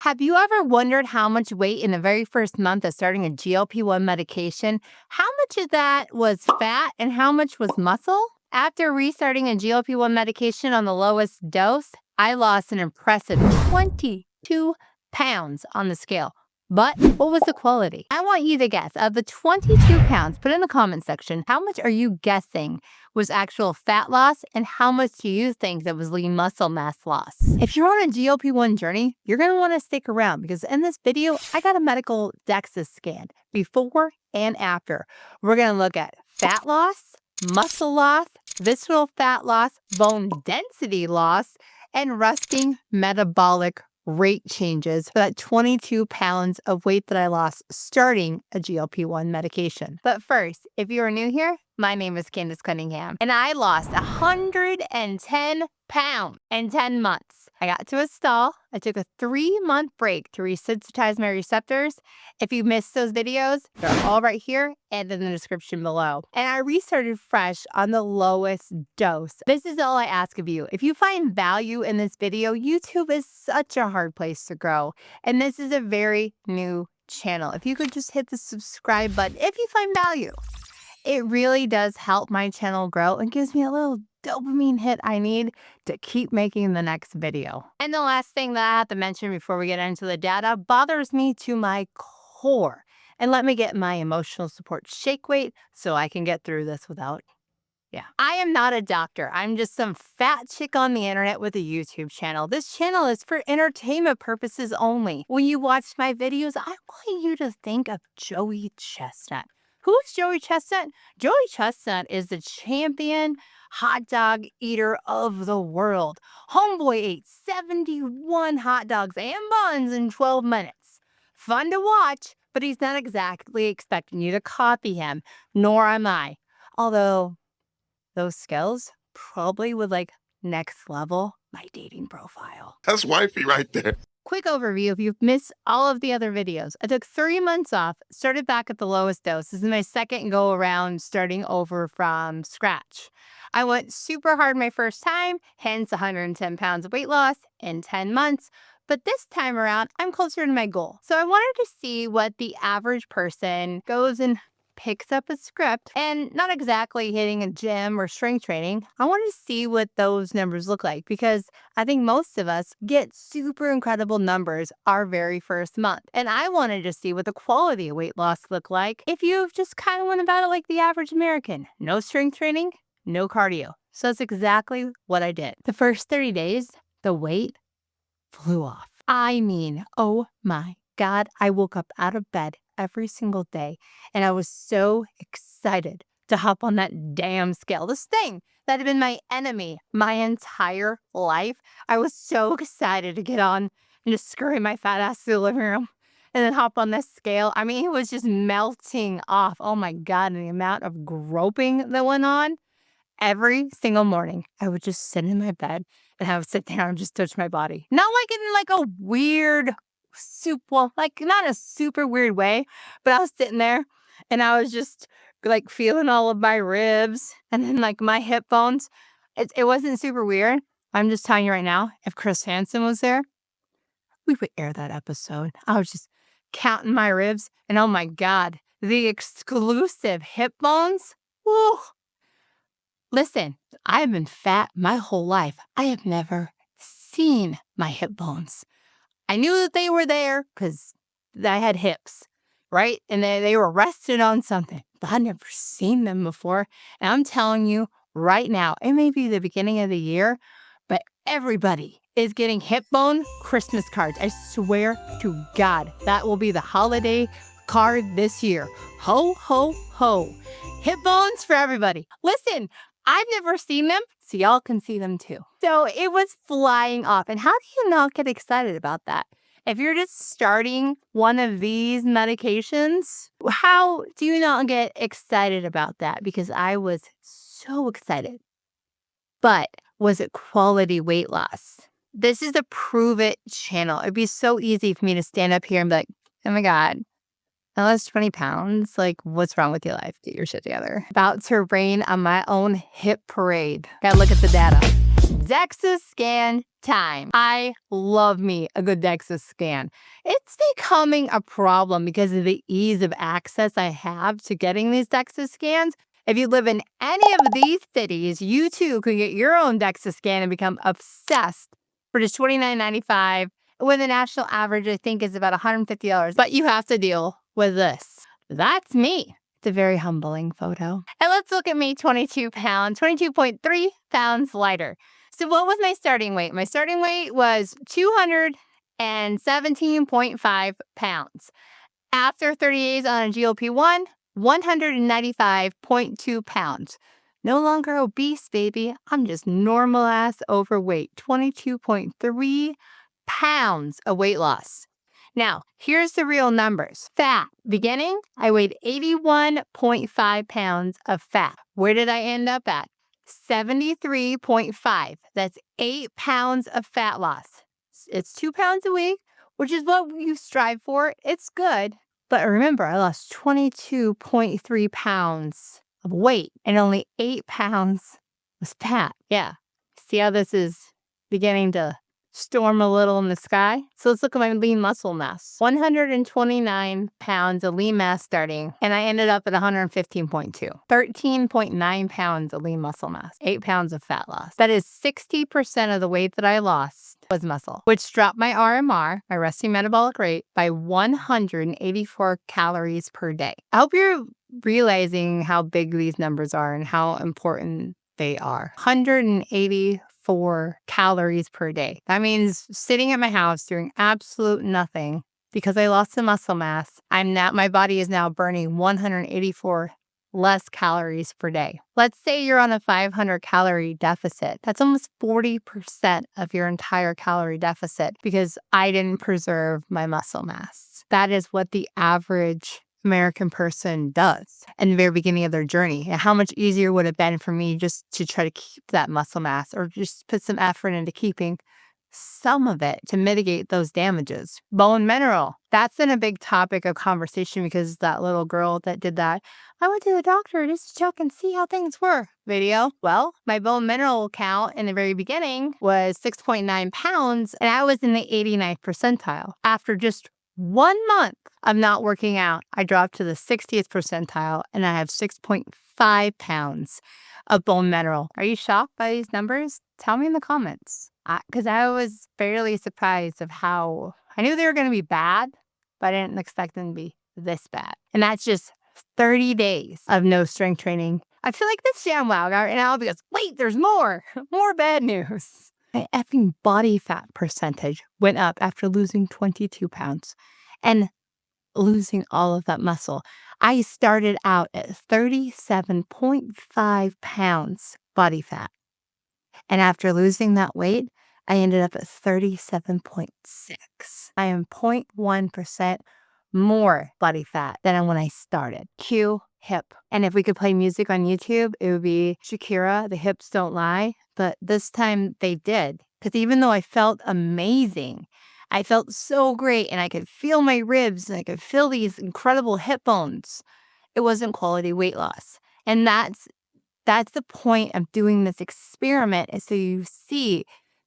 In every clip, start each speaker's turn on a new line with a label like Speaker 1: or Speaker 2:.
Speaker 1: Have you ever wondered how much weight in the very first month of starting a GLP-1 medication? How much of that was fat and how much was muscle? After restarting a GLP-1 medication on the lowest dose, I lost an impressive 22 pounds on the scale. But what was the quality? I want you to guess. Of the 22 pounds, put in the comment section, how much are you guessing was actual fat loss and how much do you think that was lean muscle mass loss? If you're on a GLP-1 journey, you're going to want to stick around because in this video, I got a medical Dexa scan before and after. We're going to look at fat loss, muscle loss, visceral fat loss, bone density loss, and resting metabolic rate changes for that 22 pounds of weight that I lost starting a GLP-1 medication. But first, if you are new here, my name is Candace Cunningham, and I lost 110 pounds in 10 months. I got to a stall. I took a 3-month break to resensitize my receptors. If you missed those videos, they're all right here and in the description below. And I restarted fresh on the lowest dose. This is all I ask of you. If you find value in this video, YouTube is such a hard place to grow. And this is a very new channel. If you could just hit the subscribe button if you find value. It really does help my channel grow and gives me a little dopamine hit I need to keep making the next video. And the last thing that I have to mention before we get into the data bothers me to my core. And let me get my emotional support shake weight so I can get through this without. I am not a doctor. I'm just some fat chick on the internet with a YouTube channel. This channel is for entertainment purposes only. When you watch my videos, I want you to think of Joey Chestnut. Who's Joey Chestnut? Joey Chestnut is the champion hot dog eater of the world. Homeboy ate 71 hot dogs and buns in 12 minutes. Fun to watch, but he's not exactly expecting you to copy him, nor am I. Although those skills probably would next level my dating profile.
Speaker 2: That's wifey right there.
Speaker 1: Quick overview if you've missed all of the other videos. I took 3 months off, started back at the lowest dose. This is my second go around starting over from scratch. I went super hard my first time, hence 110 pounds of weight loss in 10 months. But this time around, I'm closer to my goal. So I wanted to see what the average person goes and picks up a script and not exactly hitting a gym or strength training. I wanted to see what those numbers look like because I think most of us get super incredible numbers our very first month. And I wanted to see what the quality of weight loss looked like if you've just kind of went about it like the average American. No strength training, no cardio. So that's exactly what I did. The first 30 days, the weight flew off. I mean, oh my God, I woke up out of bed every single day and I was so excited to hop on that damn scale. This thing that had been my enemy my entire life. I was so excited to get on and just scurry my fat ass to the living room and then hop on this scale. I mean, it was just melting off. Oh my God, and the amount of groping that went on. Every single morning, I would just sit in my bed and I would sit down and just touch my body. Not like in a weird not a super weird way, but I was sitting there and I was just feeling all of my ribs and then my hip bones. It wasn't super weird. I'm just telling you right now, if Chris Hansen was there, we would air that episode. I was just counting my ribs and oh my God, the exclusive hip bones. Woo. Listen, I have been fat my whole life. I have never seen my hip bones. I knew that they were there because I had hips, right? And they were rested on something, but I'd never seen them before. And I'm telling you right now, it may be the beginning of the year, but everybody is getting hip bone Christmas cards. I swear to God, that will be the holiday card this year. Ho, ho, ho. Hip bones for everybody. Listen, I've never seen them, so y'all can see them too. So it was flying off. And how do you not get excited about that? If you're just starting one of these medications, how do you not get excited about that? Because I was so excited. But was it quality weight loss? This is a prove it channel. It'd be so easy for me to stand up here and be like, oh my God, Unless 20 pounds, like, what's wrong with your life? Get your shit together. About to rain on my own hip parade. Gotta look at the data. Dexa scan time. I love me a good Dexa scan. It's becoming a problem because of the ease of access I have to getting these Dexa scans. If you live in any of these cities, you too can get your own Dexa scan and become obsessed for just $29.95. When the national average, I think, is about $150. But you have to deal with this. That's me. It's a very humbling photo. And let's look at me, 22 pounds, 22.3 pounds lighter. So what was my starting weight? My starting weight was 217.5 pounds. After 30 days on a GLP-1, 195.2 pounds. No longer obese, baby. I'm just normal ass overweight. 22.3 pounds of weight loss. Now, here's the real numbers. Fat. Beginning, I weighed 81.5 pounds of fat. Where did I end up at? 73.5. That's 8 pounds of fat loss. It's 2 pounds a week, which is what you strive for. It's good. But remember, I lost 22.3 pounds of weight and only 8 pounds was fat. Yeah. See how this is beginning to storm a little in the sky? So let's look at my lean muscle mass. 129 pounds of lean mass starting, and I ended up at 115.2. 13.9 pounds of lean muscle mass, 8 pounds of fat loss. That is 60% of the weight that I lost was muscle, which dropped my RMR, my resting metabolic rate, by 184 calories per day. I hope you're realizing how big these numbers are and how important they are. 184 calories per day. That means sitting at my house doing absolute nothing because I lost the muscle mass. My body is now burning 184 less calories per day. Let's say you're on a 500 calorie deficit. That's almost 40% of your entire calorie deficit because I didn't preserve my muscle mass. That is what the average American person does in the very beginning of their journey. And how much easier would it have been for me just to try to keep that muscle mass or just put some effort into keeping some of it to mitigate those damages. Bone mineral. That's been a big topic of conversation because that little girl that did that, I went to the doctor just to check and see how things were video. Well, my bone mineral count in the very beginning was 6.9 pounds and I was in the 89th percentile. After just 1 month of not working out, I dropped to the 60th percentile and I have 6.5 pounds of bone mineral. Are you shocked by these numbers? Tell me in the comments. Because I was fairly surprised of how I knew they were going to be bad, but I didn't expect them to be this bad. And that's just 30 days of no strength training. I feel like this jam wow right now because wait, there's more bad news. My effing body fat percentage went up after losing 22 pounds and losing all of that muscle. I started out at 37.5 pounds body fat. And after losing that weight, I ended up at 37.6. I am 0.1% more body fat than when I started. Cue hip. And if we could play music on YouTube, it would be Shakira, The Hips Don't Lie. But this time they did. Because even though I felt amazing, I felt so great and I could feel my ribs and I could feel these incredible hip bones, it wasn't quality weight loss. And that's the point of doing this experiment, is so you see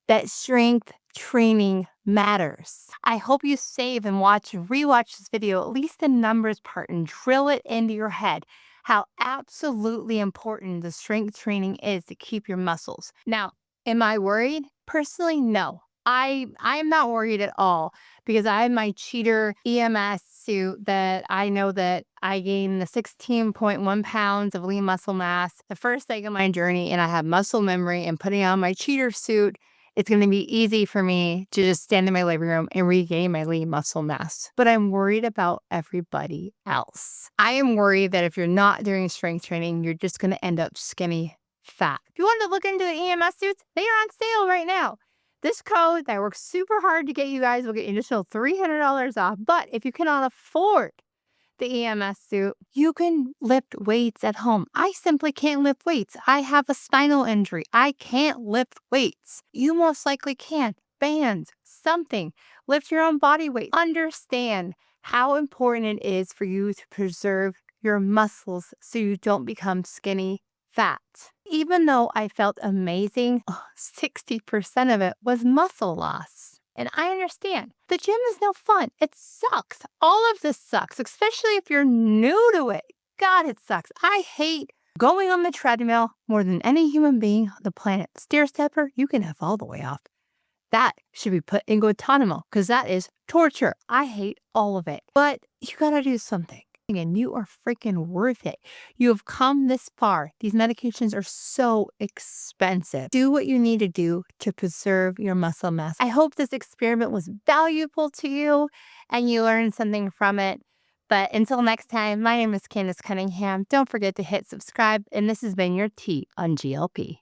Speaker 1: that strength training matters. I hope you save and rewatch this video, at least the numbers part, and drill it into your head how absolutely important the strength training is to keep your muscles. Now, am I worried? Personally, no. I'm not worried at all because I have my cheater EMS suit that I know that I gained the 16.1 pounds of lean muscle mass the first leg of my journey, and I have muscle memory, and putting on my cheater suit, it's going to be easy for me to just stand in my living room and regain my lean muscle mass. But I'm worried about everybody else. I am worried that if you're not doing strength training, you're just going to end up skinny fat. If you want to look into the EMS suits, they are on sale right now. This code that works super hard to get you guys will get an additional $300 off. But if you cannot afford the EMS suit, you can lift weights at home. I simply can't lift weights. I have a spinal injury. I can't lift weights. You most likely can. Bands, something. Lift your own body weight. Understand how important it is for you to preserve your muscles so you don't become skinny fat. Even though I felt amazing, 60% of it was muscle loss. And I understand the gym is no fun. It sucks. All of this sucks, especially if you're new to it. God, it sucks. I hate going on the treadmill more than any human being on the planet. Stair stepper, you can have all the way off. That should be put in Guantanamo because that is torture. I hate all of it. But you gotta do something. And you are freaking worth it. You have come this far. These medications are so expensive. Do what you need to do to preserve your muscle mass. I hope this experiment was valuable to you and you learned something from it. But until next time, my name is Candace Cunningham. Don't forget to hit subscribe. And this has been your tea on GLP.